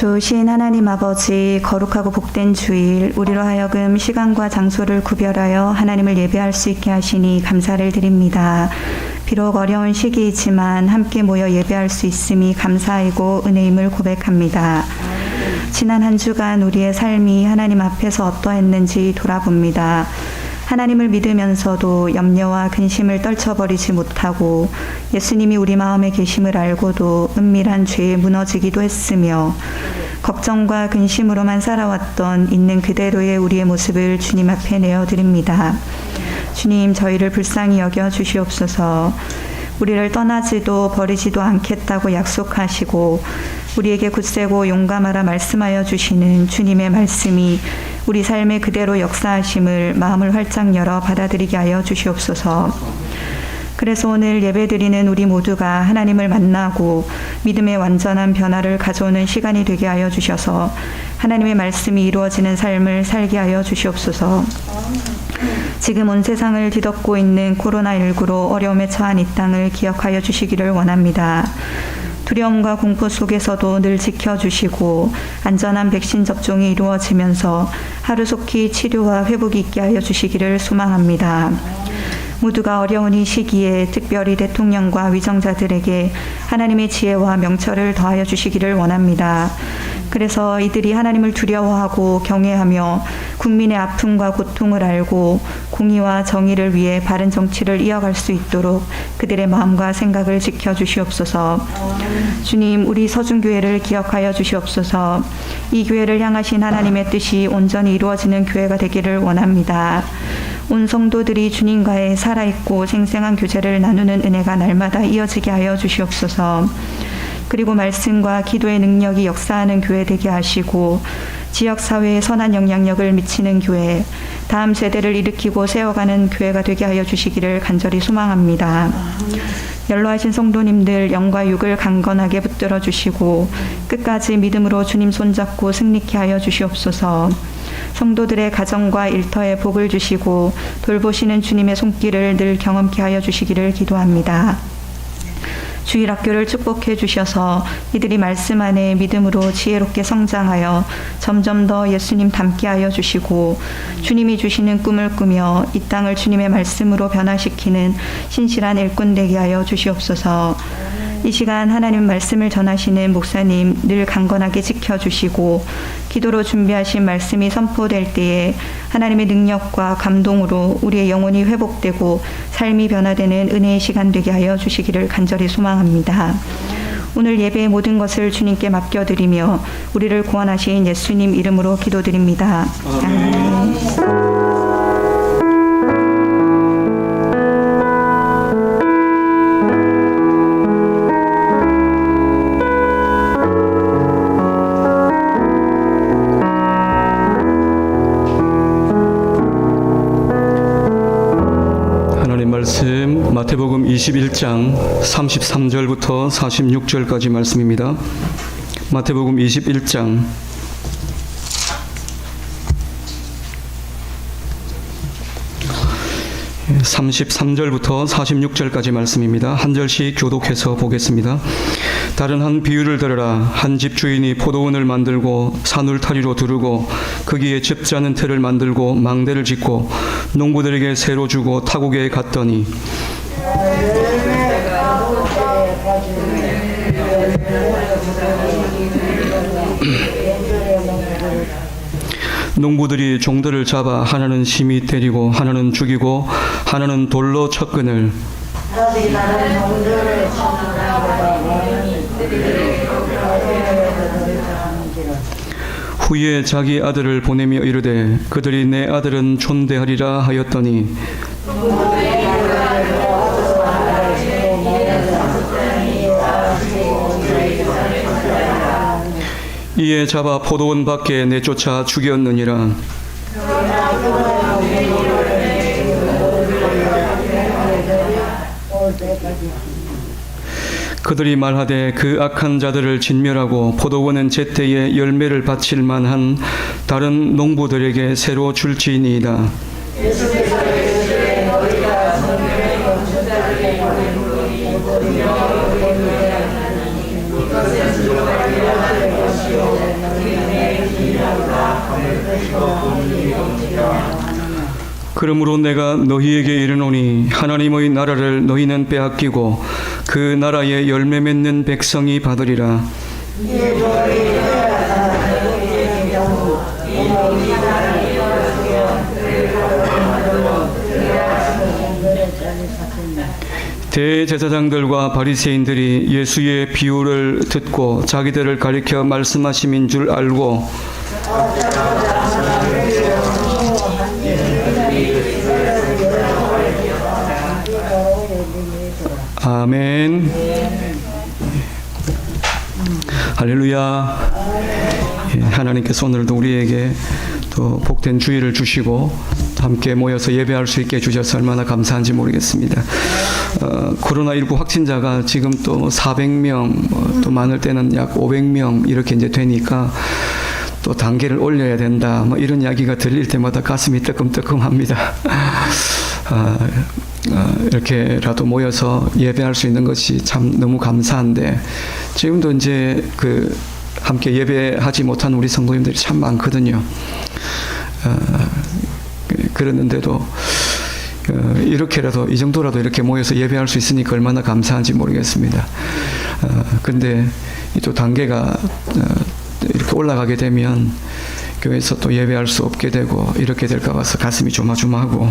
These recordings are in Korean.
좋으신 하나님 아버지, 거룩하고 복된 주일, 우리로 하여금 시간과 장소를 구별하여 하나님을 예배할 수 있게 하시니 감사를 드립니다. 비록 어려운 시기이지만 함께 모여 예배할 수 있음이 감사이고 은혜임을 고백합니다. 지난 한 주간 우리의 삶이 하나님 앞에서 어떠했는지 돌아봅니다. 하나님을 믿으면서도 염려와 근심을 떨쳐버리지 못하고 예수님이 우리 마음에 계심을 알고도 은밀한 죄에 무너지기도 했으며 걱정과 근심으로만 살아왔던 있는 그대로의 우리의 모습을 주님 앞에 내어드립니다. 주님, 저희를 불쌍히 여겨 주시옵소서. 우리를 떠나지도 버리지도 않겠다고 약속하시고 우리에게 굳세고 용감하라 말씀하여 주시는 주님의 말씀이 우리 삶에 그대로 역사하심을 마음을 활짝 열어 받아들이게 하여 주시옵소서. 그래서 오늘 예배드리는 우리 모두가 하나님을 만나고 믿음의 완전한 변화를 가져오는 시간이 되게 하여 주셔서 하나님의 말씀이 이루어지는 삶을 살게 하여 주시옵소서. 지금 온 세상을 뒤덮고 있는 코로나19로 어려움에 처한 이 땅을 기억하여 주시기를 원합니다. 두려움과 공포 속에서도 늘 지켜주시고 안전한 백신 접종이 이루어지면서 하루속히 치료와 회복이 있게 하여 주시기를 소망합니다. 모두가 어려운 이 시기에 특별히 대통령과 위정자들에게 하나님의 지혜와 명철을 더하여 주시기를 원합니다. 그래서 이들이 하나님을 두려워하고 경외하며 국민의 아픔과 고통을 알고 공의와 정의를 위해 바른 정치를 이어갈 수 있도록 그들의 마음과 생각을 지켜주시옵소서. 주님, 우리 서준교회를 기억하여 주시옵소서. 이 교회를 향하신 하나님의 뜻이 온전히 이루어지는 교회가 되기를 원합니다. 온 성도들이 주님과의 살아있고 생생한 교제를 나누는 은혜가 날마다 이어지게 하여 주시옵소서. 그리고 말씀과 기도의 능력이 역사하는 교회 되게 하시고 지역사회에 선한 영향력을 미치는 교회, 다음 세대를 일으키고 세워가는 교회가 되게 하여 주시기를 간절히 소망합니다. 연로하신 성도님들 영과 육을 강건하게 붙들어 주시고 끝까지 믿음으로 주님 손잡고 승리케 하여 주시옵소서. 성도들의 가정과 일터에 복을 주시고 돌보시는 주님의 손길을 늘 경험케 하여 주시기를 기도합니다. 주일학교를 축복해 주셔서 이들이 말씀 안에 믿음으로 지혜롭게 성장하여 점점 더 예수님 닮게 하여 주시고 주님이 주시는 꿈을 꾸며 이 땅을 주님의 말씀으로 변화시키는 신실한 일꾼 되게 하여 주시옵소서. 이 시간 하나님 말씀을 전하시는 목사님 늘 강건하게 지켜주시고 기도로 준비하신 말씀이 선포될 때에 하나님의 능력과 감동으로 우리의 영혼이 회복되고 삶이 변화되는 은혜의 시간 되게 하여 주시기를 간절히 소망합니다. 오늘 예배의 모든 것을 주님께 맡겨드리며 우리를 구원하신 예수님 이름으로 기도드립니다. 아멘. 말씀 마태복음 21장 33절부터 46절까지 말씀입니다. 마태복음 21장 33절부터 46절까지 말씀입니다. 한 절씩 교독해서 보겠습니다. 다른 한 비유를 들으라. 한 집 주인이 포도원을 만들고 산울타리로 두르고 거기에 즙자는 ter를 만들고 망대를 짓고 농부들에게 새로 주고 타국에 갔더니 농부들이 종들을 잡아 하나는 심히 때리고 하나는 죽이고 하나는 돌로 쳤거늘 후에 자기 아들을 보내며 이르되 그들이 내 아들은 존대하리라 하였더니 이에 잡아 포도원 밖에 내쫓아 죽였느니라. 그들이 말하되 그 악한 자들을 진멸하고 포도원은 제때에 열매를 바칠 만한 다른 농부들에게 새로 줄지니이다. 그러므로 내가 너희에게 이르노니 하나님의 나라를 너희는 빼앗기고 그 나라의 열매 맺는 백성이 받으리라. 대제사장들과 바리새인들이 예수의 비유를 듣고 자기들을 가리켜 말씀하심인 줄 알고 아멘. 할렐루야. 하나님께서 오늘도 우리에게 또 복된 주의를 주시고 함께 모여서 예배할 수 있게 해주셔서 얼마나 감사한지 모르겠습니다. 코로나19 확진자가 지금 또 400명, 또 많을 때는 약 500명 이렇게 이제 되니까 또 단계를 올려야 된다. 뭐 이런 이야기가 들릴 때마다 가슴이 뜨끔뜨끔합니다. 이렇게라도 모여서 예배할 수 있는 것이 참 너무 감사한데 지금도 이제 함께 예배하지 못한 우리 성도님들이 참 많거든요. 그랬는데도 이렇게라도 이 정도라도 이렇게 모여서 예배할 수 있으니까 얼마나 감사한지 모르겠습니다. 근데 또 단계가 이렇게 올라가게 되면 교회에서 또 예배할 수 없게 되고 이렇게 될까 봐서 가슴이 조마조마하고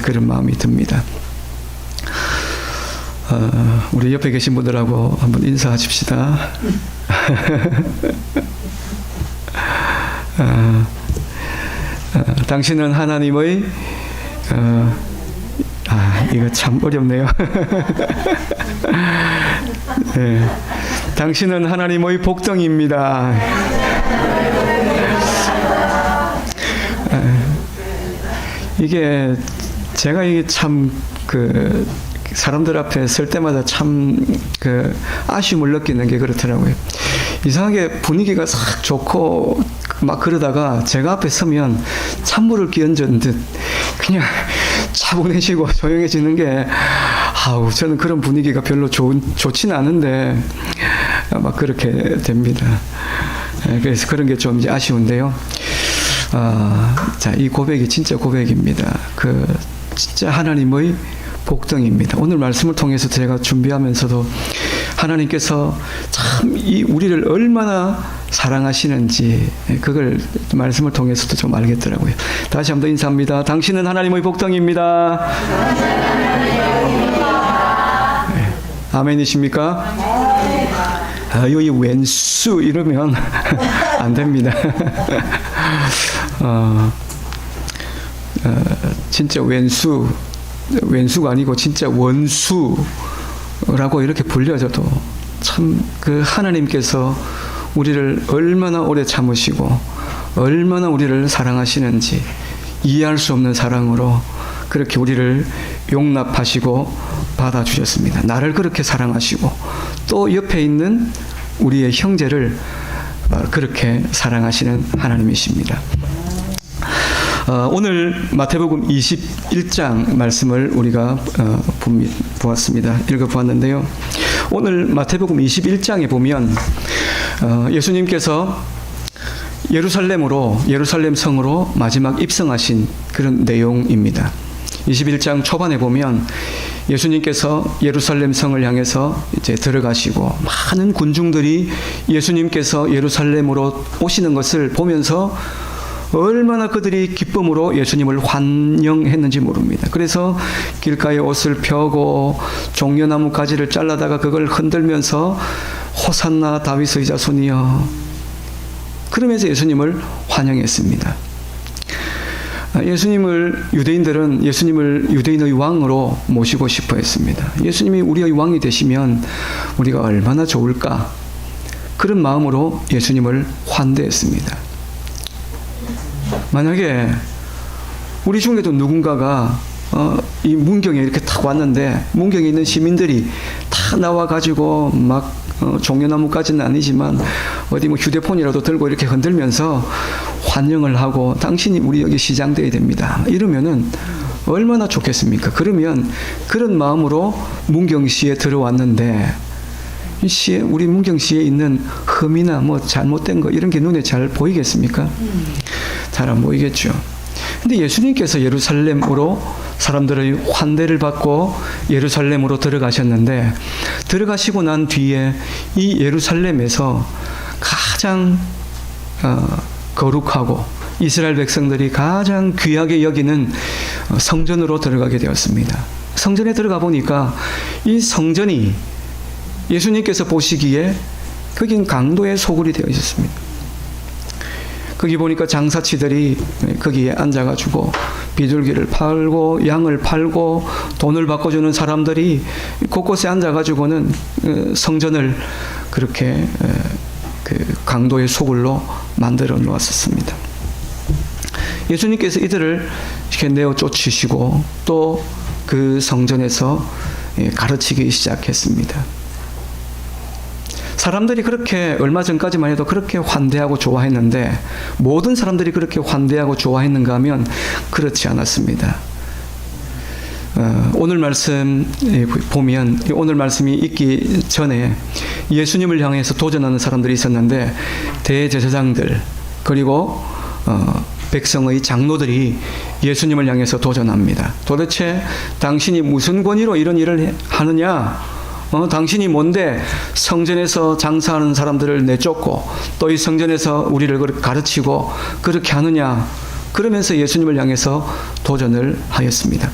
그런 마음이 듭니다. 우리 옆에 계신 분들하고 한번 인사하십시다. 당신은 하나님의 이거 참 어렵네요. 네. 당신은 하나님의 복덩이입니다. 이게 제가 이게 참 사람들 앞에 설 때마다 참 아쉬움을 느끼는 게 그렇더라고요. 이상하게 분위기가 싹 좋고 막 그러다가 제가 앞에 서면 찬물을 끼얹은 듯 그냥 차분해지고 조용해지는 게 저는 그런 분위기가 별로 좋지는 않은데 막 그렇게 됩니다. 그래서 그런 게 좀 이제 아쉬운데요. 자, 이 고백이 진짜 고백입니다. 진짜 하나님의 복덩입니다. 오늘 말씀을 통해서 제가 준비하면서도 하나님께서 참 우리를 얼마나 사랑하시는지 그걸 말씀을 통해서도 좀 알겠더라고요. 다시 한번 인사합니다. 당신은 하나님의 복덩입니다. 네. 아멘이십니까? 여기 왼수 이러면 안 됩니다. 진짜 왼수가 아니고 진짜 원수라고 이렇게 불려져도 참 하나님께서 우리를 얼마나 오래 참으시고 얼마나 우리를 사랑하시는지 이해할 수 없는 사랑으로 그렇게 우리를 용납하시고 받아주셨습니다. 나를 그렇게 사랑하시고 또 옆에 있는 우리의 형제를 그렇게 사랑하시는 하나님이십니다. 오늘 마태복음 21장 말씀을 우리가 보았습니다. 읽어보았는데요. 오늘 마태복음 21장에 보면 예수님께서 예루살렘 성으로 마지막 입성하신 그런 내용입니다. 21장 초반에 보면 예수님께서 예루살렘 성을 향해서 이제 들어가시고 많은 군중들이 예수님께서 예루살렘으로 오시는 것을 보면서 얼마나 그들이 기쁨으로 예수님을 환영했는지 모릅니다. 그래서 길가에 옷을 펴고 종려나무 가지를 잘라다가 그걸 흔들면서 호산나 다윗의 자손이여 그러면서 예수님을 환영했습니다. 유대인들은 예수님을 유대인의 왕으로 모시고 싶어 했습니다. 예수님이 우리의 왕이 되시면 우리가 얼마나 좋을까 그런 마음으로 예수님을 환대했습니다. 만약에 우리 중에도 누군가가 이 문경에 이렇게 딱 왔는데 문경에 있는 시민들이 다 나와가지고 막 종려나무까지는 아니지만 어디 휴대폰이라도 들고 이렇게 흔들면서 환영을 하고 당신이 우리 여기 시장 돼야 됩니다. 이러면은 얼마나 좋겠습니까? 그러면 그런 마음으로 문경시에 들어왔는데 이 시에, 우리 문경시에 있는 흠이나 뭐 잘못된 거 이런 게 눈에 잘 보이겠습니까? 잘 안 보이겠죠. 근데 예수님께서 예루살렘으로 사람들의 환대를 받고 예루살렘으로 들어가셨는데, 들어가시고 난 뒤에 이 예루살렘에서 가장 거룩하고 이스라엘 백성들이 가장 귀하게 여기는 성전으로 들어가게 되었습니다. 성전에 들어가 보니까 이 성전이 예수님께서 보시기에 거긴 강도의 소굴이 되어 있었습니다. 거기 보니까 장사치들이 거기에 앉아가지고 비둘기를 팔고 양을 팔고 돈을 바꿔주는 사람들이 곳곳에 앉아가지고는 성전을 그렇게 그 강도의 소굴로 만들어 놓았었습니다. 예수님께서 이들을 이렇게 내어 쫓으시고 또 그 성전에서 가르치기 시작했습니다. 사람들이 그렇게 얼마 전까지만 해도 그렇게 환대하고 좋아했는데, 모든 사람들이 그렇게 환대하고 좋아했는가 하면 그렇지 않았습니다. 오늘 말씀 보면, 오늘 말씀이 있기 전에 예수님을 향해서 도전하는 사람들이 있었는데, 대제사장들 그리고 백성의 장로들이 예수님을 향해서 도전합니다. 도대체 당신이 무슨 권위로 이런 일을 하느냐? 당신이 뭔데 성전에서 장사하는 사람들을 내쫓고 또 이 성전에서 우리를 가르치고 그렇게 하느냐? 그러면서 예수님을 향해서 도전을 하였습니다.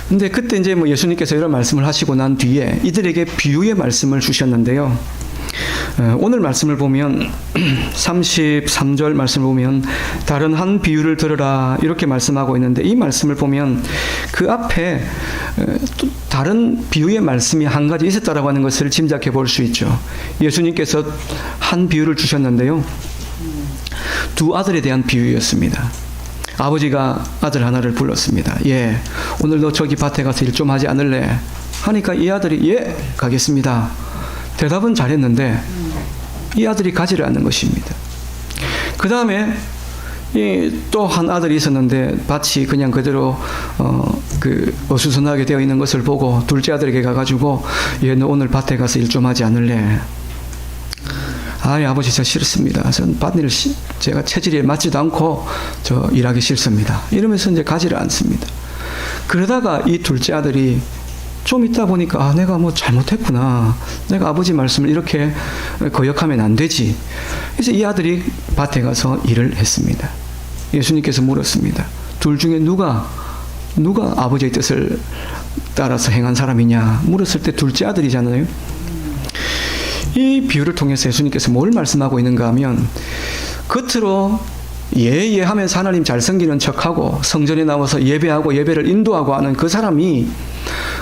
근데 그때 이제 뭐 예수님께서 이런 말씀을 하시고 난 뒤에 이들에게 비유의 말씀을 주셨는데요. 오늘 말씀을 보면 33절 말씀을 보면 다른 한 비유를 들으라 이렇게 말씀하고 있는데, 이 말씀을 보면 그 앞에 또 다른 비유의 말씀이 한 가지 있었다라고 하는 것을 짐작해 볼 수 있죠. 예수님께서 한 비유를 주셨는데요. 두 아들에 대한 비유였습니다. 아버지가 아들 하나를 불렀습니다. 예, 오늘 너 저기 밭에 가서 일 좀 하지 않을래? 하니까 이 아들이 예, 가겠습니다. 대답은 잘했는데 이 아들이 가지를 않는 것입니다. 그 다음에 또 한 아들이 있었는데 밭이 그냥 그대로 어수선하게 되어 있는 것을 보고 둘째 아들에게 가가지고 얘 너 오늘 밭에 가서 일 좀 하지 않을래? 아이 아버지 저 싫습니다. 전 밭일 제가 체질에 맞지도 않고 저 일하기 싫습니다. 이러면서 이제 가지를 않습니다. 그러다가 이 둘째 아들이 좀 있다 보니까 내가 뭐 잘못했구나. 내가 아버지 말씀을 이렇게 거역하면 안 되지. 그래서 이 아들이 밭에 가서 일을 했습니다. 예수님께서 물었습니다. 둘 중에 누가 아버지의 뜻을 따라서 행한 사람이냐 물었을 때 둘째 아들이잖아요. 이 비유를 통해서 예수님께서 뭘 말씀하고 있는가 하면, 겉으로 예예 하면서 하나님 잘 섬기는 척하고 성전에 나와서 예배하고 예배를 인도하고 하는 그 사람이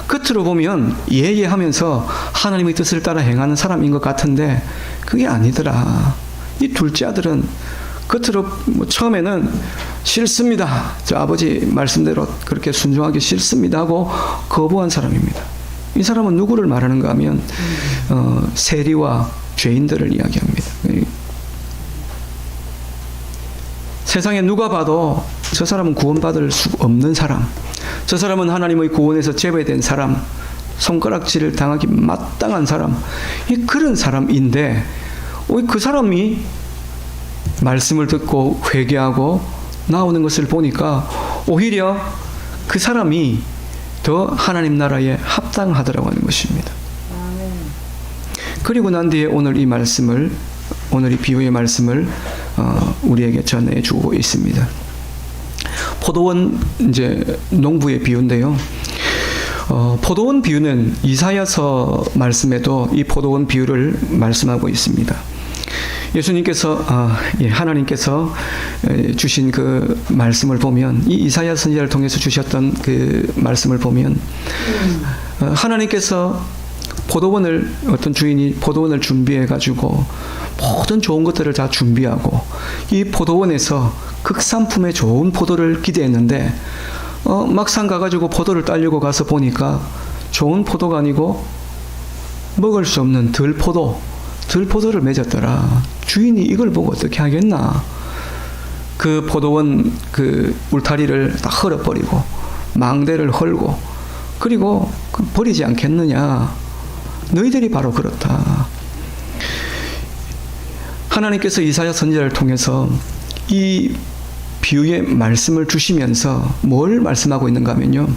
겉으로 보면 예예 하면서 하나님의 뜻을 따라 행하는 사람인 것 같은데 그게 아니더라. 이 둘째 아들은 겉으로 처음에는 싫습니다. 저 아버지 말씀대로 그렇게 순종하기 싫습니다 하고 거부한 사람입니다. 이 사람은 누구를 말하는가 하면 세리와 죄인들을 이야기합니다. 세상에 누가 봐도 저 사람은 구원받을 수 없는 사람, 저 사람은 하나님의 구원에서 제외된 사람, 손가락질을 당하기 마땅한 사람, 그런 사람인데 그 사람이 말씀을 듣고 회개하고 나오는 것을 보니까 오히려 그 사람이 더 하나님 나라에 합당하더라고 하는 것입니다. 그리고 난 뒤에 오늘 이 비유의 말씀을 우리에게 전해주고 있습니다. 포도원 이제 농부의 비유인데요. 포도원 비유는 이사야서 말씀에도 이 포도원 비유를 말씀하고 있습니다. 예수님께서 하나님께서 주신 그 말씀을 보면, 이 이사야 선지자를 통해서 주셨던 그 말씀을 보면 하나님께서 어떤 주인이 포도원을 준비해 가지고 모든 좋은 것들을 다 준비하고 이 포도원에서 극산품의 좋은 포도를 기대했는데 막상 가가지고 포도를 따려고 가서 보니까 좋은 포도가 아니고 먹을 수 없는 들포도를 맺었더라. 주인이 이걸 보고 어떻게 하겠나. 그 포도원 그 울타리를 다 헐어버리고 망대를 헐고 그리고 버리지 않겠느냐. 너희들이 바로 그렇다. 하나님께서 이사야 선지자를 통해서 이 비유의 말씀을 주시면서 뭘 말씀하고 있는가 하면요.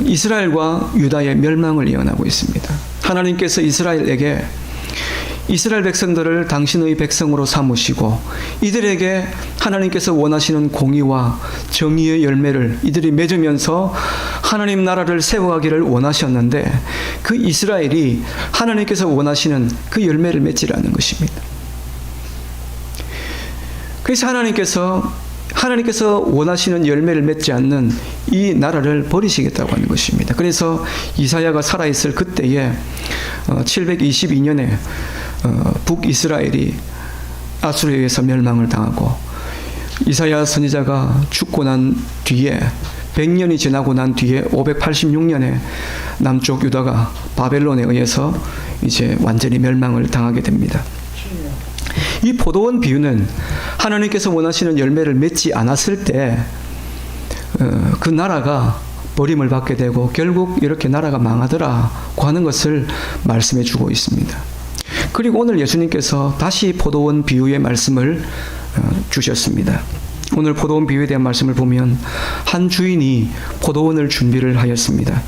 이스라엘과 유다의 멸망을 예언하고 있습니다. 하나님께서 이스라엘에게 이스라엘 백성들을 당신의 백성으로 삼으시고 이들에게 하나님께서 원하시는 공의와 정의의 열매를 이들이 맺으면서 하나님 나라를 세워가기를 원하셨는데 그 이스라엘이 하나님께서 원하시는 그 열매를 맺지 않는 것입니다. 그래서 하나님께서 원하시는 열매를 맺지 않는 이 나라를 버리시겠다고 하는 것입니다. 그래서 이사야가 살아있을 그때에 722년에 북이스라엘이 아수르에 의해서 멸망을 당하고 이사야 선지자가 죽고 난 뒤에 100년이 지나고 난 뒤에 586년에 남쪽 유다가 바벨론에 의해서 이제 완전히 멸망을 당하게 됩니다. 이 포도원 비유는 하나님께서 원하시는 열매를 맺지 않았을 때 그 나라가 버림을 받게 되고 결국 이렇게 나라가 망하더라고 하는 것을 말씀해 주고 있습니다. 그리고 오늘 예수님께서 다시 포도원 비유의 말씀을 주셨습니다. 오늘 포도원 비유에 대한 말씀을 보면 한 주인이 포도원을 준비를 하였습니다.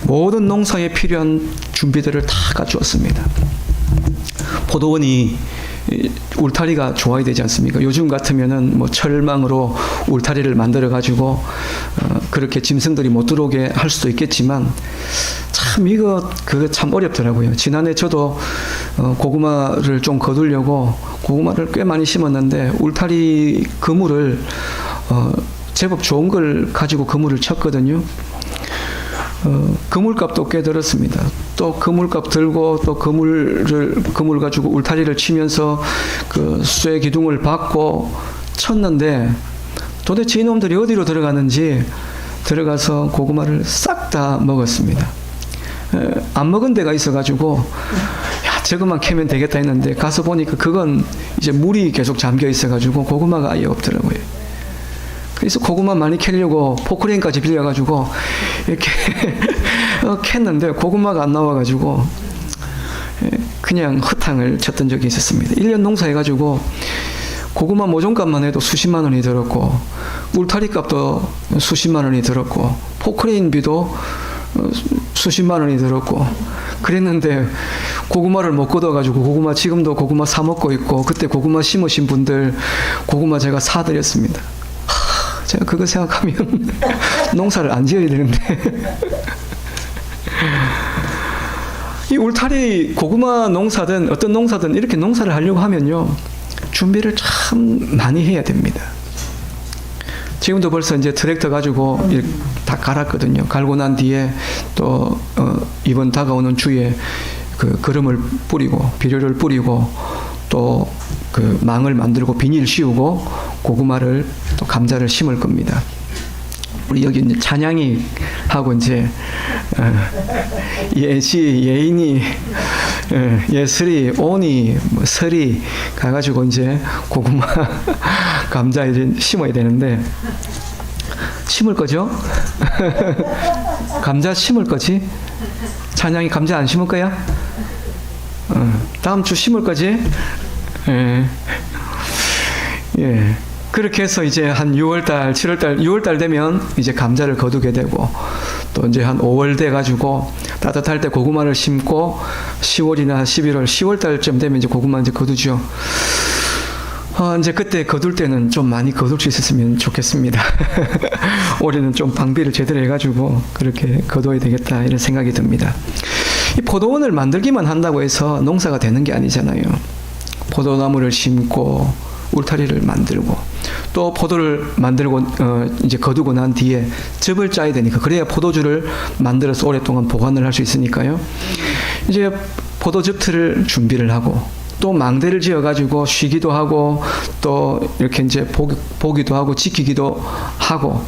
모든 농사에 필요한 준비들을 다 갖추었습니다. 포도원이 울타리가 좋아야 되지 않습니까? 요즘 같으면은 뭐 철망으로 울타리를 만들어 가지고 그렇게 짐승들이 못 들어오게 할 수도 있겠지만 참 이거 그거 참 어렵더라고요. 지난해 저도 고구마를 좀 거두려고 고구마를 꽤 많이 심었는데 울타리 그물을 제법 좋은 걸 가지고 그물을 쳤거든요. 그물값도 꽤 들었습니다. 또 그물값 들고 또 그물 가지고 울타리를 치면서 그 쇠 기둥을 받고 쳤는데 도대체 이놈들이 어디로 들어가는지 들어가서 고구마를 싹 다 먹었습니다. 안 먹은 데가 있어가지고 야 저것만 캐면 되겠다 했는데 가서 보니까 그건 이제 물이 계속 잠겨 있어가지고 고구마가 아예 없더라고요. 그래서 고구마 많이 캐려고 포크레인까지 빌려가지고 이렇게 캤는데 고구마가 안 나와가지고 그냥 허탕을 쳤던 적이 있었습니다. 1년 농사해가지고 고구마 모종값만 해도 수십만 원이 들었고 울타리 값도 수십만 원이 들었고 포크레인비도 수십만 원이 들었고 그랬는데 고구마를 못 걷어가지고 지금도 고구마 사 먹고 있고 그때 고구마 심으신 분들 고구마 제가 사드렸습니다. 제가 그거 생각하면 농사를 안 지어야 되는데 이 울타리 고구마 농사든 어떤 농사든 이렇게 농사를 하려고 하면요 준비를 참 많이 해야 됩니다. 지금도 벌써 이제 트랙터 가지고 다 갈았거든요. 갈고 난 뒤에 또 이번 다가오는 주에 그 거름을 뿌리고 비료를 뿌리고 또 그 망을 만들고 비닐 씌우고 고구마를 또 감자를 심을 겁니다. 우리 여기 이제 찬양이 하고 이제 예시, 예인이, 예슬이, 오니, 뭐 설이 가가지고 이제 고구마, 감자 이제 심어야 되는데 심을 거죠? 감자 심을 거지? 찬양이 감자 안 심을 거야? 다음 주 심을 거지? 예. 그렇게 해서 이제 한 6월달, 7월달, 6월달 되면 이제 감자를 거두게 되고 또 이제 한 5월 돼 가지고 따뜻할 때 고구마를 심고 10월이나 11월, 10월달쯤 되면 이제 고구마 이제 거두죠. 이제 그때 거둘 때는 좀 많이 거둘 수 있었으면 좋겠습니다. 올해는 좀 방비를 제대로 해가지고 그렇게 거둬야 되겠다 이런 생각이 듭니다. 이 포도원을 만들기만 한다고 해서 농사가 되는 게 아니잖아요. 포도나무를 심고 울타리를 만들고 또 포도를 만들고 이제 거두고 난 뒤에 즙을 짜야 되니까 그래야 포도주를 만들어서 오랫동안 보관을 할 수 있으니까요. 이제 포도즙 틀을 준비를 하고 또 망대를 지어 가지고 쉬기도 하고 또 이렇게 이제 보기도 하고 지키기도 하고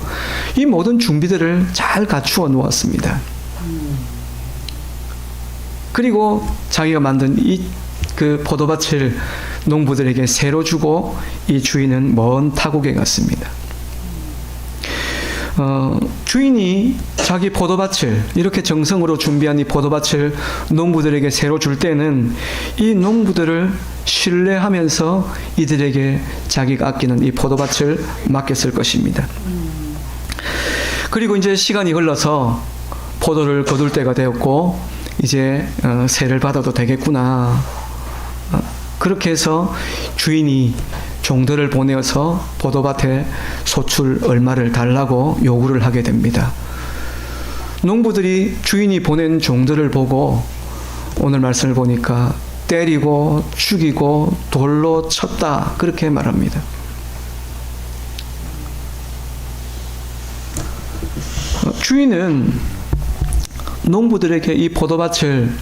이 모든 준비들을 잘 갖추어 놓았습니다. 그리고 자기가 만든 이 그 포도밭을 농부들에게 새로 주고 이 주인은 먼 타국에 갔습니다. 주인이 자기 포도밭을 이렇게 정성으로 준비한 이 포도밭을 농부들에게 새로 줄 때는 이 농부들을 신뢰하면서 이들에게 자기가 아끼는 이 포도밭을 맡겼을 것입니다. 그리고 이제 시간이 흘러서 포도를 거둘 때가 되었고 이제 세를 받아도 되겠구나. 그렇게 해서 주인이 종들을 보내어서 포도밭에 소출 얼마를 달라고 요구를 하게 됩니다. 농부들이 주인이 보낸 종들을 보고 오늘 말씀을 보니까 때리고 죽이고 돌로 쳤다 그렇게 말합니다. 주인은 농부들에게 이 포도밭을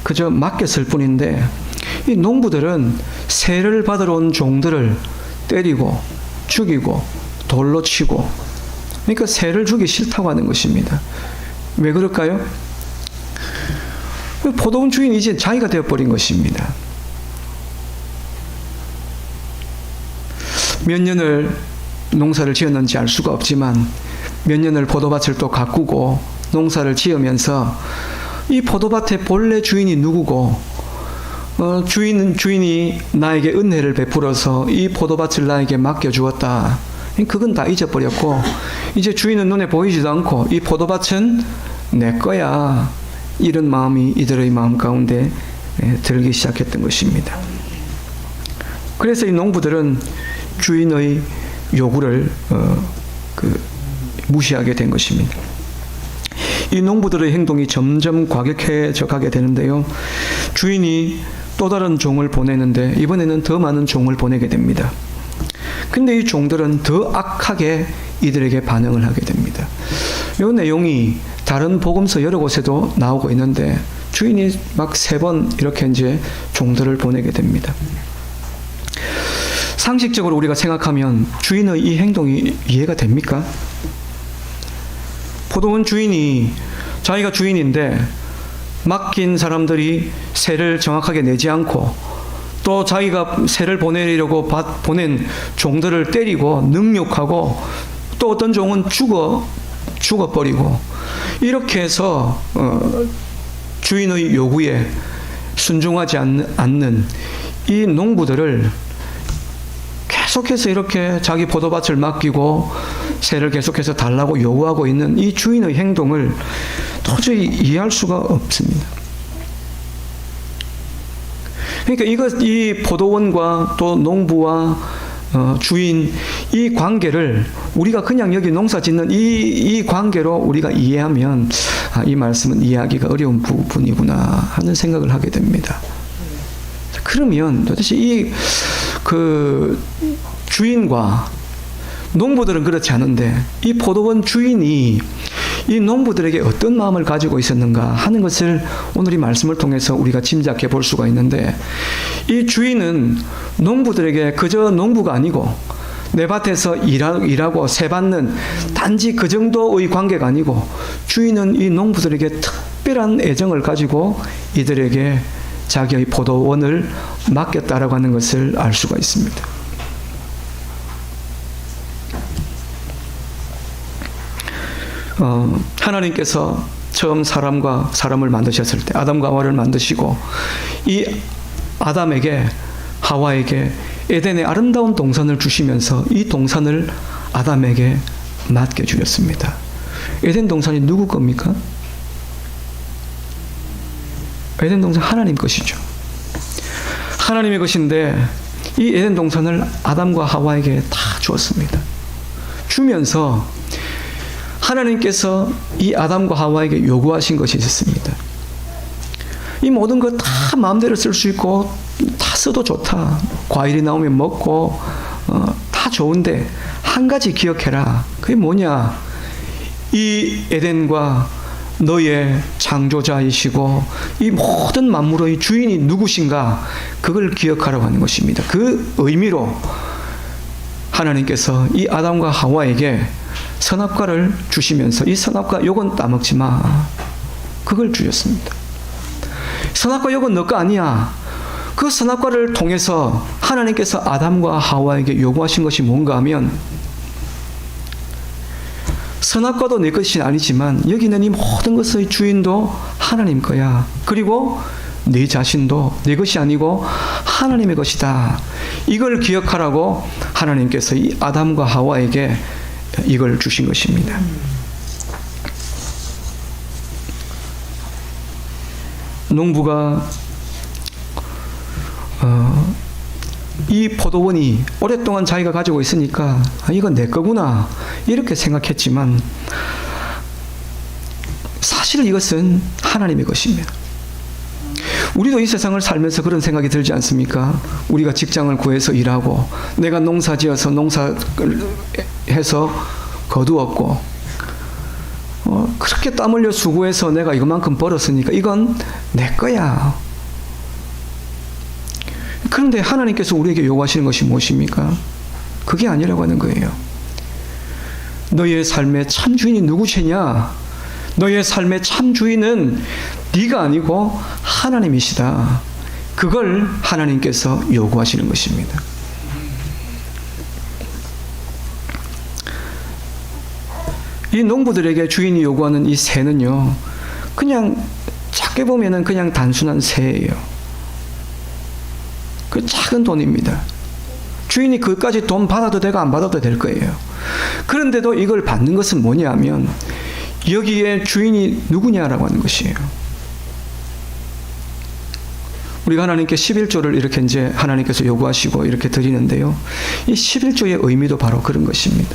그저 맡겼을 뿐인데 이 농부들은 세를 받으러 온 종들을 때리고 죽이고 돌로 치고 그러니까 세를 주기 싫다고 하는 것입니다. 왜 그럴까요? 포도원 주인이 이제 자기가 되어버린 것입니다. 몇 년을 농사를 지었는지 알 수가 없지만 몇 년을 포도밭을 또 가꾸고 농사를 지으면서 이 포도밭의 본래 주인이 누구고 주인이 나에게 은혜를 베풀어서 이 포도밭을 나에게 맡겨주었다. 그건 다 잊어버렸고 이제 주인은 눈에 보이지도 않고 이 포도밭은 내 거야. 이런 마음이 이들의 마음 가운데 들기 시작했던 것입니다. 그래서 이 농부들은 주인의 요구를 무시하게 된 것입니다. 이 농부들의 행동이 점점 과격해져 가게 되는데요. 주인이 또 다른 종을 보내는데 이번에는 더 많은 종을 보내게 됩니다. 근데 이 종들은 더 악하게 이들에게 반응을 하게 됩니다. 이 내용이 다른 복음서 여러 곳에도 나오고 있는데 주인이 막 3번 이렇게 이제 종들을 보내게 됩니다. 상식적으로 우리가 생각하면 주인의 이 행동이 이해가 됩니까? 포도원 주인이 자기가 주인인데 맡긴 사람들이 세를 정확하게 내지 않고 또 자기가 세를 보내려고 보낸 종들을 때리고 능욕하고 또 어떤 종은 죽어버리고 이렇게 해서 주인의 요구에 순종하지 않는 이 농부들을 계속해서 이렇게 자기 포도밭을 맡기고 세를 계속해서 달라고 요구하고 있는 이 주인의 행동을 도저히 이해할 수가 없습니다. 그러니까 이 포도원과 또 농부와 주인 이 관계를 우리가 그냥 여기 농사 짓는 이 관계로 우리가 이해하면 이 말씀은 이해하기가 어려운 부분이구나 하는 생각을 하게 됩니다. 그러면 도대체 이 주인과 농부들은 그렇지 않은데 이 포도원 주인이 이 농부들에게 어떤 마음을 가지고 있었는가 하는 것을 오늘 이 말씀을 통해서 우리가 짐작해 볼 수가 있는데 이 주인은 농부들에게 그저 농부가 아니고 내 밭에서 일하고 세 받는 단지 그 정도의 관계가 아니고 주인은 이 농부들에게 특별한 애정을 가지고 이들에게 자기의 포도원을 맡겼다라고 하는 것을 알 수가 있습니다. 하나님께서 처음 사람과 사람을 만드셨을 때 아담과 하와를 만드시고 이 아담에게 하와에게 에덴의 아름다운 동산을 주시면서 이 동산을 아담에게 맡겨주셨습니다. 에덴 동산이 누구 겁니까? 에덴 동산 하나님 것이죠. 하나님의 것인데 이 에덴 동산을 아담과 하와에게 다 주었습니다. 주면서 하나님께서 이 아담과 하와에게 요구하신 것이 있었습니다. 이 모든 것 다 마음대로 쓸 수 있고 다 써도 좋다. 과일이 나오면 먹고 다 좋은데 한 가지 기억해라. 그게 뭐냐? 이 에덴과 너의 창조자이시고 이 모든 만물의 주인이 누구신가? 그걸 기억하라고 하는 것입니다. 그 의미로 하나님께서 이 아담과 하와에게 선악과를 주시면서 이 선악과 요건 따먹지 마. 그걸 주셨습니다. 선악과 요건 너 거 아니야. 그 선악과를 통해서 하나님께서 아담과 하와에게 요구하신 것이 뭔가 하면 선악과도 내 것이 아니지만 여기 있는 이 모든 것의 주인도 하나님 거야. 그리고 네 자신도 내 것이 아니고 하나님의 것이다. 이걸 기억하라고 하나님께서 이 아담과 하와에게 이걸 주신 것입니다. 농부가 이 포도원이 오랫동안 자기가 가지고 있으니까 이건 내 거구나 이렇게 생각했지만 사실 이것은 하나님의 것입니다. 우리도 이 세상을 살면서 그런 생각이 들지 않습니까? 우리가 직장을 구해서 일하고 내가 농사지어서 농사해서 거두었고 그렇게 땀 흘려 수고해서 내가 이것만큼 벌었으니까 이건 내 거야. 그런데 하나님께서 우리에게 요구하시는 것이 무엇입니까? 그게 아니라고 하는 거예요. 너의 삶의 참 주인이 누구시냐? 너의 삶의 참 주인은 네가 아니고 하나님이시다. 그걸 하나님께서 요구하시는 것입니다. 이 농부들에게 주인이 요구하는 이 새는요, 그냥 작게 보면은 그냥 단순한 새예요. 그 작은 돈입니다. 주인이 그까지 돈 받아도 되고 안 받아도 될 거예요. 그런데도 이걸 받는 것은 뭐냐 하면 여기에 주인이 누구냐라고 하는 것이에요. 우리가 하나님께 11조를 이렇게 이제 하나님께서 요구하시고 이렇게 드리는데요. 이 11조의 의미도 바로 그런 것입니다.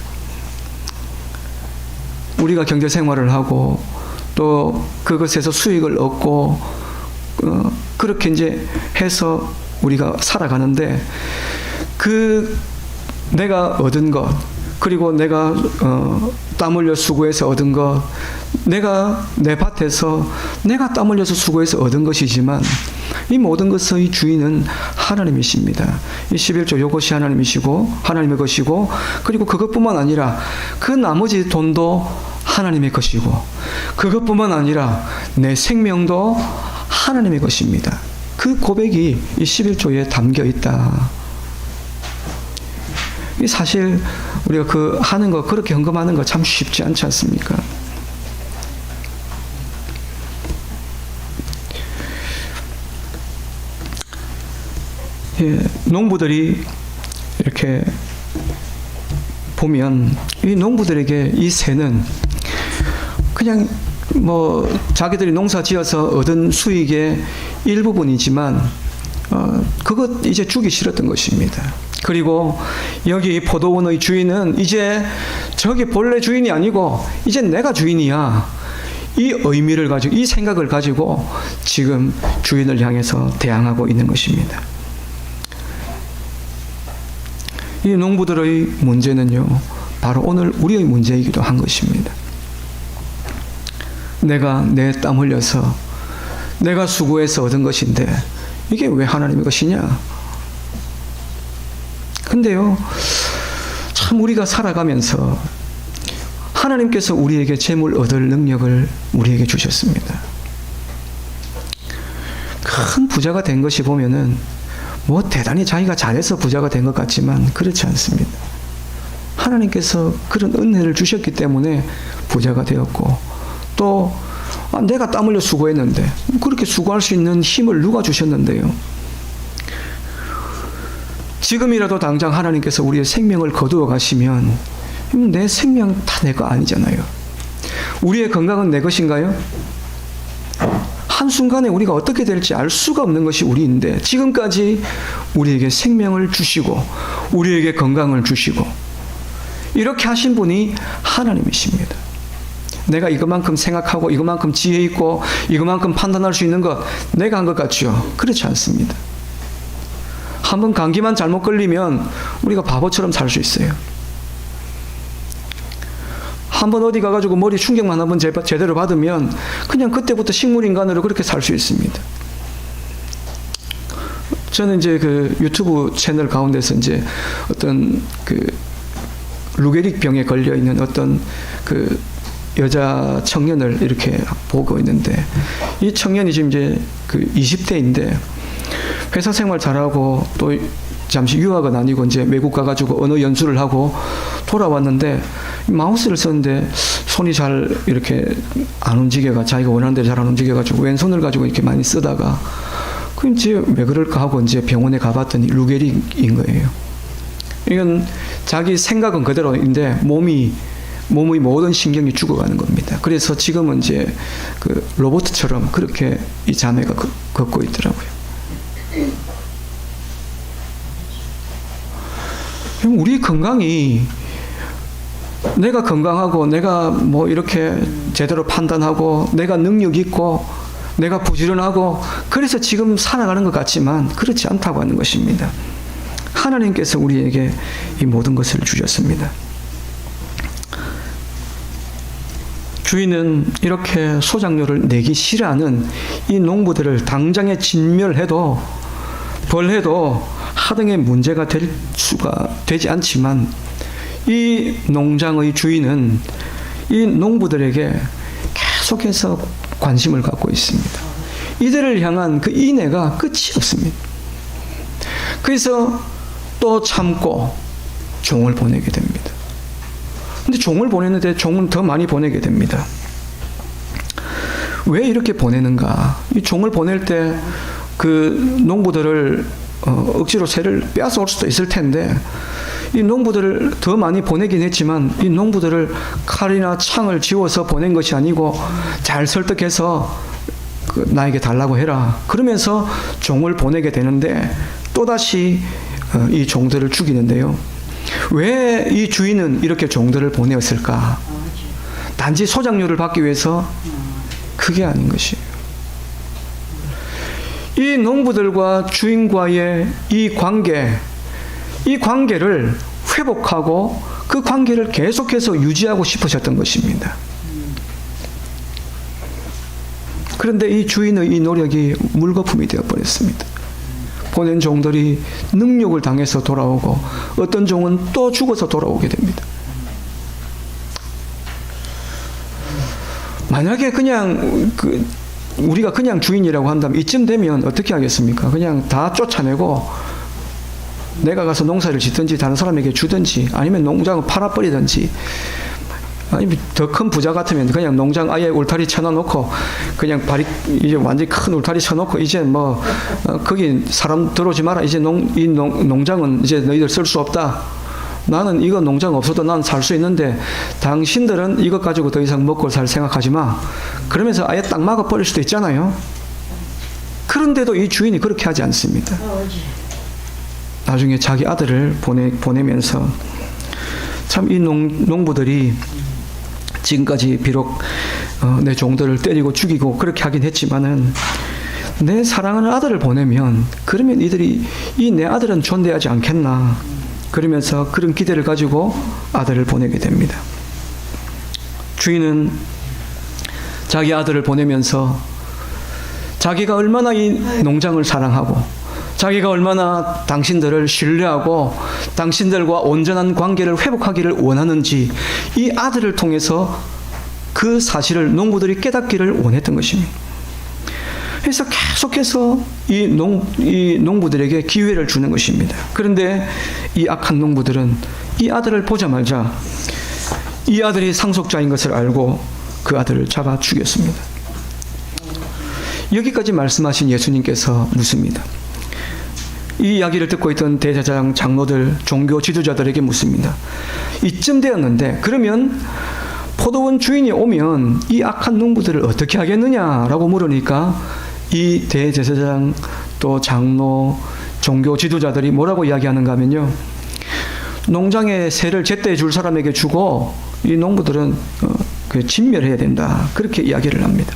우리가 경제 생활을 하고 또 그것에서 수익을 얻고 그렇게 이제 해서 우리가 살아가는데 그 내가 얻은 것 그리고 내가 땀 흘려 수고해서 얻은 것 내가 내 밭에서 내가 땀 흘려서 수고해서 얻은 것이지만 이 모든 것의 주인은 하나님이십니다. 이 11조 요것이 하나님이시고 하나님의 것이고 그리고 그것뿐만 아니라 그 나머지 돈도 하나님의 것이고 그것뿐만 아니라 내 생명도 하나님의 것입니다. 그 고백이 이 11조에 담겨 있다. 이 사실 우리가 그 하는 거 그렇게 헌금하는 거 참 쉽지 않지 않습니까? 예, 농부들이 이렇게 보면 이 농부들에게 이 새는 그냥 뭐 자기들이 농사 지어서 얻은 수익의 일부분이지만 그것 이제 주기 싫었던 것입니다. 그리고 여기 포도원의 주인은 이제 저기 본래 주인이 아니고 이제 내가 주인이야. 이 의미를 가지고 이 생각을 가지고 지금 주인을 향해서 대항하고 있는 것입니다. 이 농부들의 문제는요, 바로 오늘 우리의 문제이기도 한 것입니다. 내가 내 땀 흘려서 내가 수고해서 얻은 것인데 이게 왜 하나님의 것이냐? 근데요, 참 우리가 살아가면서 하나님께서 우리에게 재물 얻을 능력을 우리에게 주셨습니다. 큰 부자가 된 것이 보면은 뭐 대단히 자기가 잘해서 부자가 된 것 같지만 그렇지 않습니다. 하나님께서 그런 은혜를 주셨기 때문에 부자가 되었고 또 내가 땀 흘려 수고했는데 그렇게 수고할 수 있는 힘을 누가 주셨는데요. 지금이라도 당장 하나님께서 우리의 생명을 거두어 가시면 내 생명 다 내 거 아니잖아요. 우리의 건강은 내 것인가요? 한순간에 우리가 어떻게 될지 알 수가 없는 것이 우리인데 지금까지 우리에게 생명을 주시고 우리에게 건강을 주시고 이렇게 하신 분이 하나님이십니다. 내가 이것만큼 생각하고 이것만큼 지혜 있고 이것만큼 판단할 수 있는 것 내가 한 것 같죠? 그렇지 않습니다. 한번 감기만 잘못 걸리면 우리가 바보처럼 살 수 있어요. 한번 어디 가가지고 머리 충격만 한번 제대로 받으면 그냥 그때부터 식물인간으로 그렇게 살 수 있습니다. 저는 이제 그 유튜브 채널 가운데서 이제 어떤 그 루게릭 병에 걸려 있는 어떤 그 여자 청년을 이렇게 보고 있는데 이 청년이 지금 이제 그 20대인데 회사 생활 잘하고 또 잠시 유학은 아니고 이제 외국 가가지고 언어 연수를 하고 돌아왔는데 마우스를 썼는데 손이 잘 이렇게 안 움직여가 자기가 원하는 대로 잘 안 움직여가지고 왼손을 가지고 이렇게 많이 쓰다가 그 이제 왜 그럴까 하고 이제 병원에 가봤더니 루게릭인 거예요. 이건 자기 생각은 그대로인데 몸의 모든 신경이 죽어가는 겁니다. 그래서 지금은 이제 그 로봇처럼 그렇게 이 자매가 걷고 있더라고요. 우리 건강이 내가 건강하고 내가 뭐 이렇게 제대로 판단하고 내가 능력 있고 내가 부지런하고 그래서 지금 살아가는 것 같지만 그렇지 않다고 하는 것입니다. 하나님께서 우리에게 이 모든 것을 주셨습니다. 주인은 이렇게 소작료를 내기 싫어하는 이 농부들을 당장에 진멸해도 벌해도 하등의 문제가 될 수가 되지 않지만 이 농장의 주인은 이 농부들에게 계속해서 관심을 갖고 있습니다. 이들을 향한 그 인애가 끝이 없습니다. 그래서 또 참고 종을 보내게 됩니다. 근데 종을 보내는데 종은 더 많이 보내게 됩니다. 왜 이렇게 보내는가? 이 종을 보낼 때 그 농부들을 억지로 새를 빼앗아 올 수도 있을 텐데 이 농부들을 더 많이 보내긴 했지만 이 농부들을 칼이나 창을 쥐어서 보낸 것이 아니고 잘 설득해서 나에게 달라고 해라. 그러면서 종을 보내게 되는데 또다시 이 종들을 죽이는데요. 왜 이 주인은 이렇게 종들을 보내었을까? 단지 소작료를 받기 위해서? 그게 아닌 것이에요. 이 농부들과 주인과의 이 관계를 회복하고 그 관계를 계속해서 유지하고 싶으셨던 것입니다. 그런데 이 주인의 이 노력이 물거품이 되어버렸습니다. 보낸 종들이 능욕을 당해서 돌아오고 어떤 종은 또 죽어서 돌아오게 됩니다. 만약에 그냥 우리가 그냥 주인이라고 한다면 이쯤 되면 어떻게 하겠습니까? 그냥 다 쫓아내고 내가 가서 농사를 짓든지 다른 사람에게 주든지 아니면 농장을 팔아버리든지 아니면 더 큰 부자 같으면 그냥 농장 아예 울타리 쳐놓고 그냥 이제 완전히 큰 울타리 쳐놓고 이제 뭐 거기 사람 들어오지 마라. 이제 이 농장은 이제 너희들 쓸 수 없다. 나는 이거 농장 없어도 난 살 수 있는데 당신들은 이것 가지고 더 이상 먹고 살 생각하지 마. 그러면서 아예 딱 막아버릴 수도 있잖아요. 그런데도 이 주인이 그렇게 하지 않습니다. 나중에 자기 아들을 보내면서 참 이 농부들이 지금까지 비록 내 종들을 때리고 죽이고 그렇게 하긴 했지만은 내 사랑하는 아들을 보내면 그러면 이들이 이 내 아들은 존대하지 않겠나 그러면서 그런 기대를 가지고 아들을 보내게 됩니다. 주인은 자기 아들을 보내면서 자기가 얼마나 이 농장을 사랑하고 자기가 얼마나 당신들을 신뢰하고 당신들과 온전한 관계를 회복하기를 원하는지 이 아들을 통해서 그 사실을 농부들이 깨닫기를 원했던 것입니다. 그래서 계속해서 이 농부들에게 기회를 주는 것입니다. 그런데 이 악한 농부들은 이 아들을 보자마자 이 아들이 상속자인 것을 알고 그 아들을 잡아 죽였습니다. 여기까지 말씀하신 예수님께서 묻습니다. 이 이야기를 듣고 있던 대제사장 장로들 종교 지도자들에게 묻습니다. 이쯤 되었는데 그러면 포도원 주인이 오면 이 악한 농부들을 어떻게 하겠느냐라고 물으니까 이 대제사장 또 장로 종교 지도자들이 뭐라고 이야기하는가 하면요. 농장에 새를 제때 줄 사람에게 주고 이 농부들은 진멸해야 된다. 그렇게 이야기를 합니다.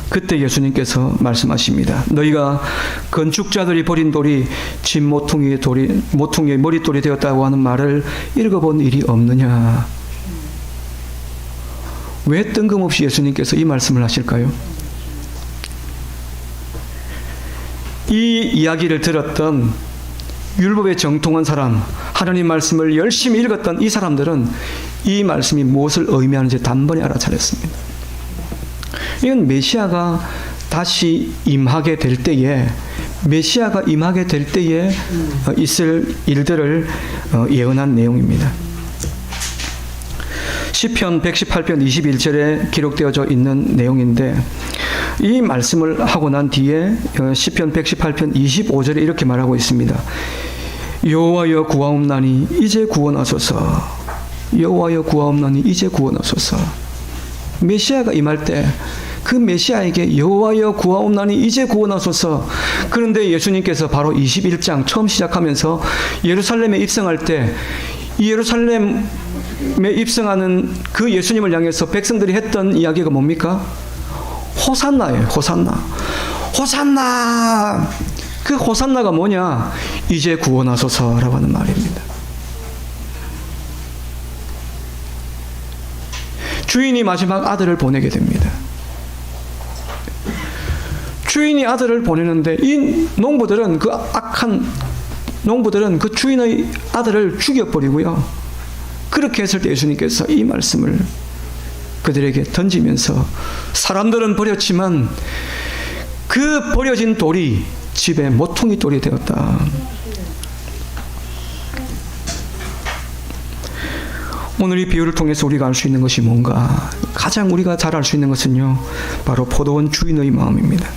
그때 예수님께서 말씀하십니다. 너희가 건축자들이 버린 돌이 집 모퉁이의 머릿돌이 되었다고 하는 말을 읽어본 일이 없느냐. 왜 뜬금없이 예수님께서 이 말씀을 하실까요? 이 이야기를 들었던 율법에 정통한 사람, 하나님 말씀을 열심히 읽었던 이 사람들은 이 말씀이 무엇을 의미하는지 단번에 알아차렸습니다. 이건 메시아가 다시 임하게 될 때에 있을 일들을 예언한 내용입니다. 시편 118편 21절에 기록되어져 있는 내용인데 이 말씀을 하고 난 뒤에 시편 118편 25절에 이렇게 말하고 있습니다. 여호와여 구하옵나니 이제 구원하소서. 여호와여 구하옵나니 이제 구원하소서. 메시아가 임할 때 그 메시아에게 여호와여 구하옵나니 이제 구원하소서. 그런데 예수님께서 바로 21장 처음 시작하면서 예루살렘에 입성할 때 예루살렘에 입성하는 그 예수님을 향해서 백성들이 했던 이야기가 뭡니까? 호산나예요. 호산나. 호산나. 그 호산나가 뭐냐? 이제 구원하소서라고 하는 말입니다. 주인이 마지막 아들을 보내게 됩니다. 주인이 아들을 보내는데 이 농부들은 그 악한 농부들은 그 주인의 아들을 죽여버리고요. 그렇게 했을 때 예수님께서 이 말씀을 그들에게 던지면서 사람들은 버렸지만 그 버려진 돌이 집에 모퉁이 돌이 되었다. 오늘 이 비유를 통해서 우리가 알 수 있는 것이 뭔가? 가장 우리가 잘 알 수 있는 것은요, 바로 포도원 주인의 마음입니다.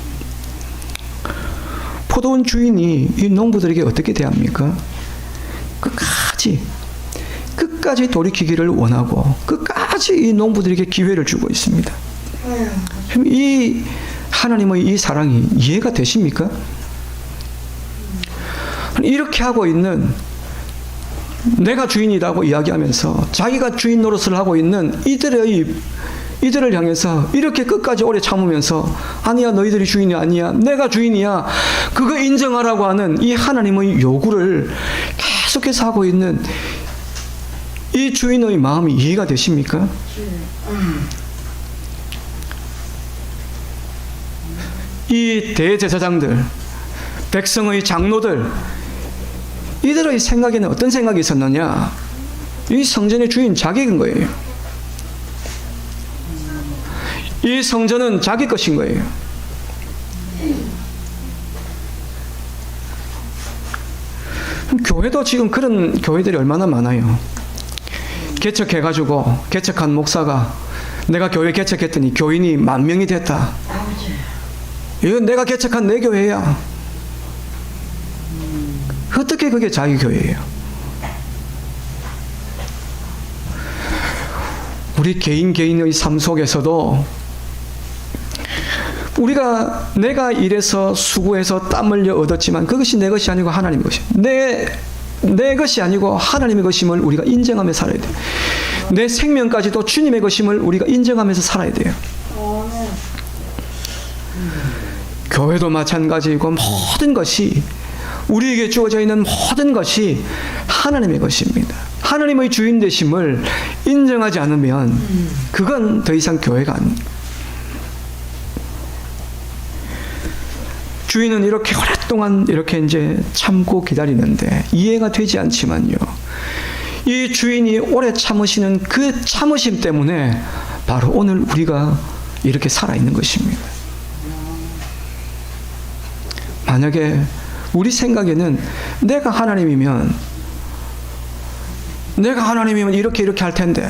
포도원 주인이 이 농부들에게 어떻게 대합니까? 끝까지 돌이키기를 원하고 끝까지 이 농부들에게 기회를 주고 있습니다. 이 하나님의 이 사랑이 이해가 되십니까? 이렇게 하고 있는, 내가 주인이라고 이야기하면서 자기가 주인 노릇을 하고 있는 이들을 향해서 이렇게 끝까지 오래 참으면서 아니야, 너희들이 주인이 아니야, 내가 주인이야, 그거 인정하라고 하는 이 하나님의 요구를 계속해서 하고 있는 이 주인의 마음이 이해가 되십니까? 이 대제사장들, 백성의 장로들, 이들의 생각에는 어떤 생각이 있었느냐? 이 성전의 주인 자기인 거예요. 이 성전은 자기 것인 거예요. 교회도 지금 그런 교회들이 얼마나 많아요. 개척해가지고 개척한 목사가 내가 교회 개척했더니 교인이 10,000명이 됐다. 이건 내가 개척한 내 교회야. 어떻게 그게 자기 교회예요? 우리 개인의 삶 속에서도 내가 일해서 수고해서 땀 흘려 얻었지만 그것이 내 것이 아니고 하나님의 것이에요. 내 것이 아니고 하나님의 것임을 우리가 인정하며 살아야 돼요. 내 생명까지도 주님의 것임을 우리가 인정하면서 살아야 돼요. 교회도 마찬가지이고 모든 것이, 우리에게 주어져 있는 모든 것이 하나님의 것입니다. 하나님의 주인 되심을 인정하지 않으면 그건 더 이상 교회가 아닙니다. 주인은 이렇게 오랫동안 이렇게 이제 참고 기다리는데 이해가 되지 않지만요, 이 주인이 오래 참으시는 그 참으심 때문에 바로 오늘 우리가 이렇게 살아있는 것입니다. 만약에 우리 생각에는 내가 하나님이면 이렇게 할 텐데,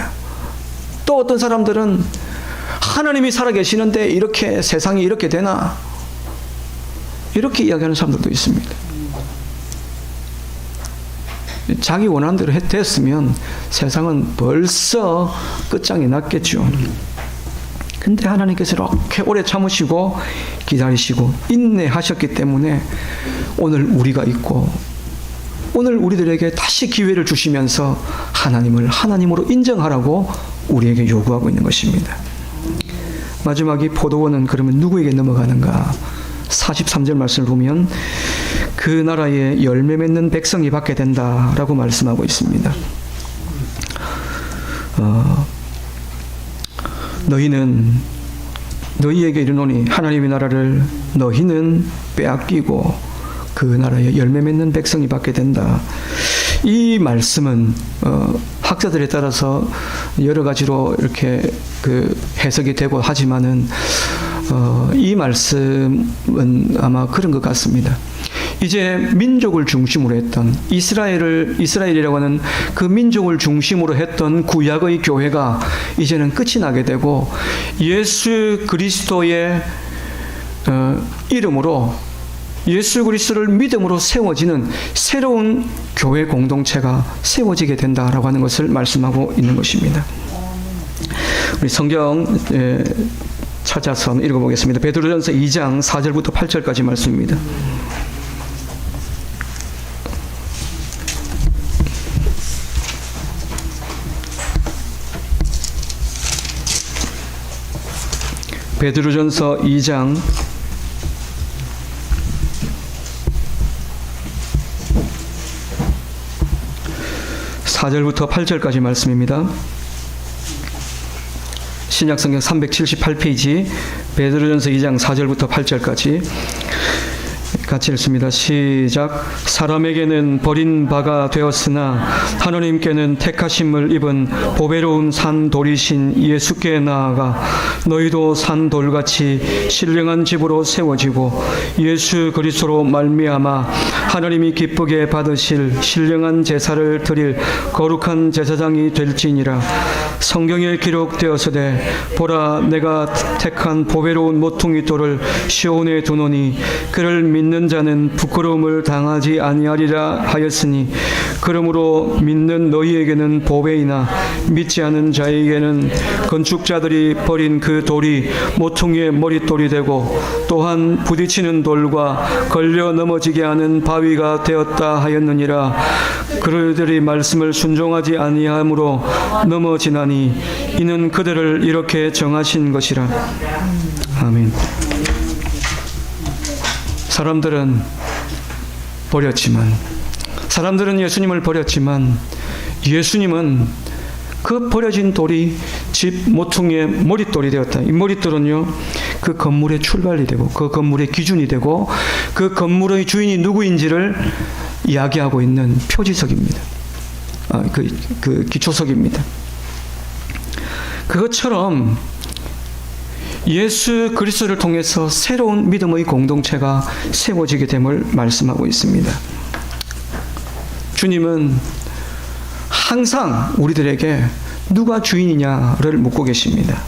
또 어떤 사람들은 하나님이 살아계시는데 이렇게 세상이 이렇게 되나? 이렇게 이야기하는 사람들도 있습니다. 자기 원하는 대로 됐으면 세상은 벌써 끝장이 났겠죠. 근데 하나님께서 이렇게 오래 참으시고 기다리시고 인내하셨기 때문에 오늘 우리가 있고, 오늘 우리들에게 다시 기회를 주시면서 하나님을 하나님으로 인정하라고 우리에게 요구하고 있는 것입니다. 마지막이 포도원은 그러면 누구에게 넘어가는가? 43절 말씀을 보면 그 나라에 열매 맺는 백성이 받게 된다라고 말씀하고 있습니다. 너희에게 이르노니 하나님의 나라를 너희는 빼앗기고 그 나라에 열매 맺는 백성이 받게 된다. 이 말씀은 학자들에 따라서 여러 가지로 이렇게 해석이 되고 하지만은 이 말씀은 아마 그런 것 같습니다. 이제 민족을 중심으로 했던 이스라엘이라고 하는 그 민족을 중심으로 했던 구약의 교회가 이제는 끝이 나게 되고 예수 그리스도의 이름으로 예수 그리스도를 믿음으로 세워지는 새로운 교회 공동체가 세워지게 된다라고 하는 것을 말씀하고 있는 것입니다. 우리 성경 찾아서 읽어보겠습니다. 베드로전서 2장 4절부터 8절까지 말씀입니다. 베드로전서 2장 4절부터 8절까지 말씀입니다. 신약성경 378페이지 베드로전서 2장 4절부터 8절까지 같이 읽습니다. 시작. 사람에게는 버린 바가 되었으나 하나님께는 택하심을 입은 보배로운 산돌이신 예수께 나아가 너희도 산돌같이 신령한 집으로 세워지고 예수 그리스도로 말미암아 하나님이 기쁘게 받으실 신령한 제사를 드릴 거룩한 제사장이 될지니라. 성경에 기록되었으되 보라 내가 택한 보배로운 모퉁이 돌을 시온에 두노니 그를 믿는 자는 부끄러움을 당하지 아니하리라 하였으니 그러므로 믿는 너희에게는 보배이나 믿지 않은 자에게는 건축자들이 버린 그 돌이 모퉁이의 머릿돌이 되고 또한 부딪히는 돌과 걸려 넘어지게 하는 바위가 되었다 하였느니라. 그들이 말씀을 순종하지 아니함으로 넘어지나니 이는 그들을 이렇게 정하신 것이라. 아멘. 사람들은 예수님을 버렸지만 예수님은 그 버려진 돌이 집 모퉁이의 머릿돌이 되었다. 이 머릿돌은요, 그 건물의 출발이 되고 그 건물의 기준이 되고 그 건물의 주인이 누구인지를 이야기하고 있는 표지석입니다. 그 기초석입니다. 그것처럼 예수 그리스도를 통해서 새로운 믿음의 공동체가 세워지게 됨을 말씀하고 있습니다. 주님은 항상 우리들에게 누가 주인이냐를 묻고 계십니다.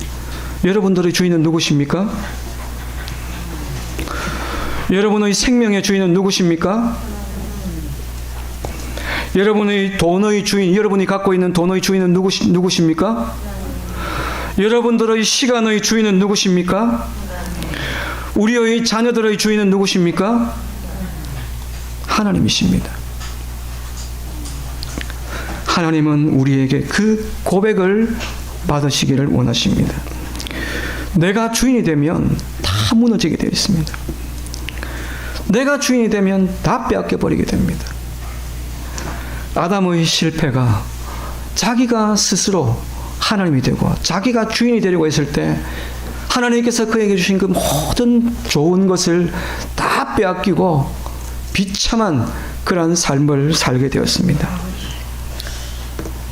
여러분들의 주인은 누구십니까? 여러분의 생명의 주인은 누구십니까? 여러분의 돈의 주인, 여러분이 갖고 있는 돈의 주인은 누구십니까? 여러분들의 시간의 주인은 누구십니까? 우리의 자녀들의 주인은 누구십니까? 하나님이십니다. 하나님은 우리에게 그 고백을 받으시기를 원하십니다. 내가 주인이 되면 다 무너지게 되어 있습니다. 내가 주인이 되면 다 빼앗겨 버리게 됩니다. 아담의 실패가 자기가 스스로 하나님이 되고 자기가 주인이 되려고 했을 때 하나님께서 그에게 주신 그 모든 좋은 것을 다 빼앗기고 비참한 그런 삶을 살게 되었습니다.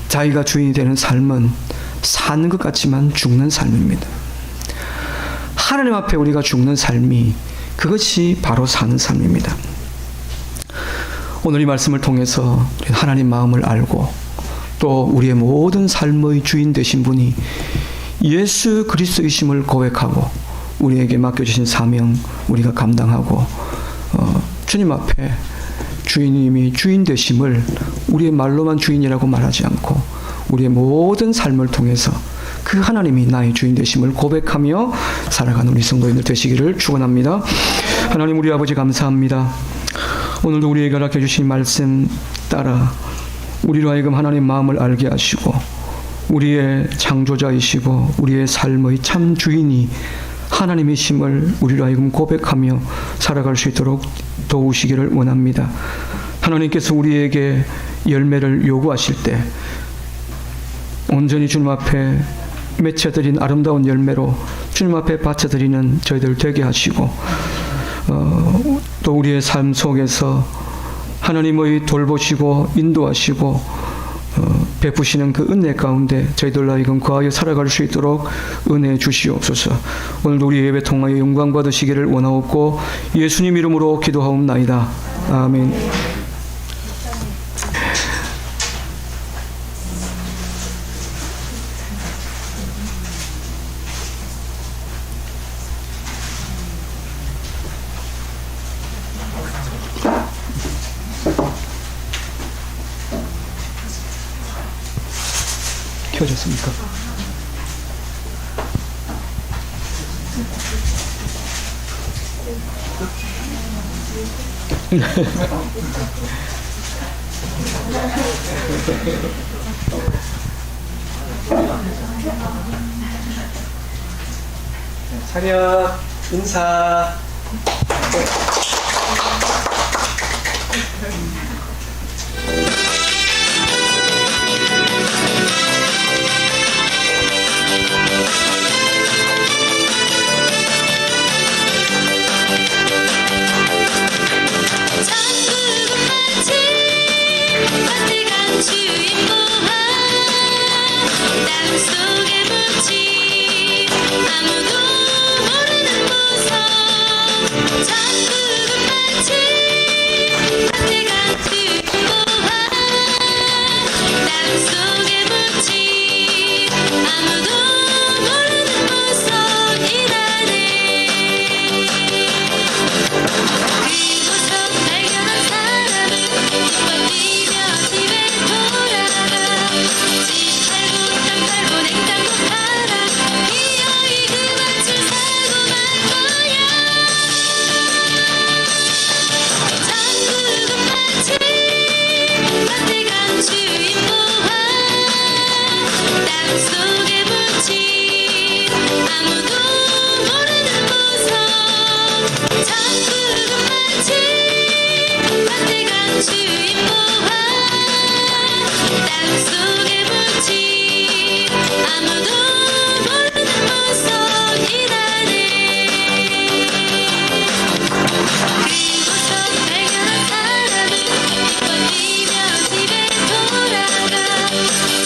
자기가 주인이 되는 삶은 사는 것 같지만 죽는 삶입니다. 하나님 앞에 우리가 죽는 삶이 그것이 바로 사는 삶입니다. 오늘 이 말씀을 통해서 하나님 마음을 알고 또 우리의 모든 삶의 주인 되신 분이 예수 그리스도이심을 고백하고 우리에게 맡겨주신 사명 우리가 감당하고 주님 앞에 주님이 주인 되심을 우리의 말로만 주인이라고 말하지 않고 우리의 모든 삶을 통해서 그 하나님이 나의 주인 되심을 고백하며 살아가는 우리 성도인들 되시기를 축원합니다. 하나님 우리 아버지 감사합니다. 오늘도 우리에게 허락해 주신 말씀 따라 우리로 하여금 하나님 마음을 알게 하시고 우리의 창조자이시고 우리의 삶의 참 주인이 하나님이심을 우리로 하여금 고백하며 살아갈 수 있도록 도우시기를 원합니다. 하나님께서 우리에게 열매를 요구하실 때 온전히 주님 앞에 맺혀드린 아름다운 열매로 주님 앞에 바쳐드리는 저희들 되게 하시고 또 우리의 삶 속에서 하나님의 돌보시고 인도하시고 베푸시는 그 은혜 가운데 저희들 하여금 거하여 살아갈 수 있도록 은혜 주시옵소서. 오늘도 우리 예배 통하여 영광 받으시기를 원하옵고 예수님 이름으로 기도하옵나이다. 아멘. 켜졌습니까? 차렷 인사. 따뜻한 주인 보아 땅속에 묻힌 아무도 모르는 무서움 천국은 마치 따뜻한 주인 보아 땅속에 묻힌 아무도 모르는 무서움이라네 그곳서 발견한 사람은 기뻐 뛰며 집에 돌아가 집 팔고 땅 팔고 냉장고 팔아 기어이 그 밭을 사고 말 거야 천국은 마치 따뜻한 주인 보아 땅속에 묻힌 아무도 모르는 무서움 천국은 마치 따뜻한 주인 보아 땅속에 묻힌 아무도 모르는 무서움이라네 그곳서 발견한 사람은 기뻐 뛰며 집에 돌아가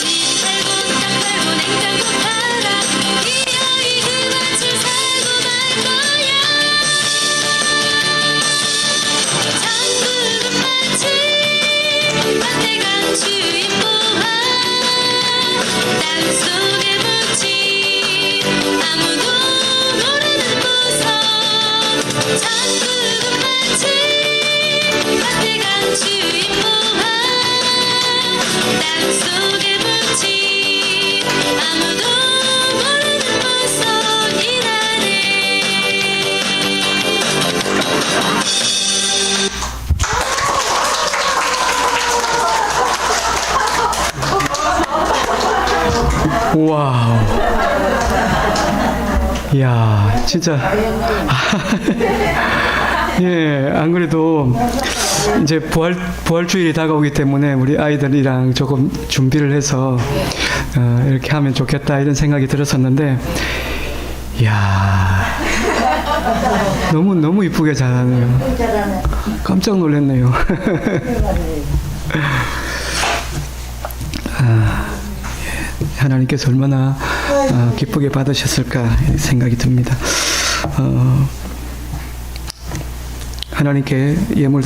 집 팔고 땅 팔고 냉장고 팔아 기어이 그 밭을 사고 말 거야 천국은 마치 따뜻한 주인 보아 땅속에 묻힌 아무도 모르는 무서움 천국은 마치 따뜻한 주인 보아 땅속에 묻힌 아무도 모르는 무서움이라네 와우. 이야, 진짜. 예, 안 그래도 이제 부활주일이 다가오기 때문에 우리 아이들이랑 조금 준비를 해서 이렇게 하면 좋겠다 이런 생각이 들었었는데, 이야, 너무 이쁘게 잘하네요. 깜짝 놀랐네요. 하나님께서 얼마나 기쁘게 받으셨을까 생각이 듭니다. 하나님께 예물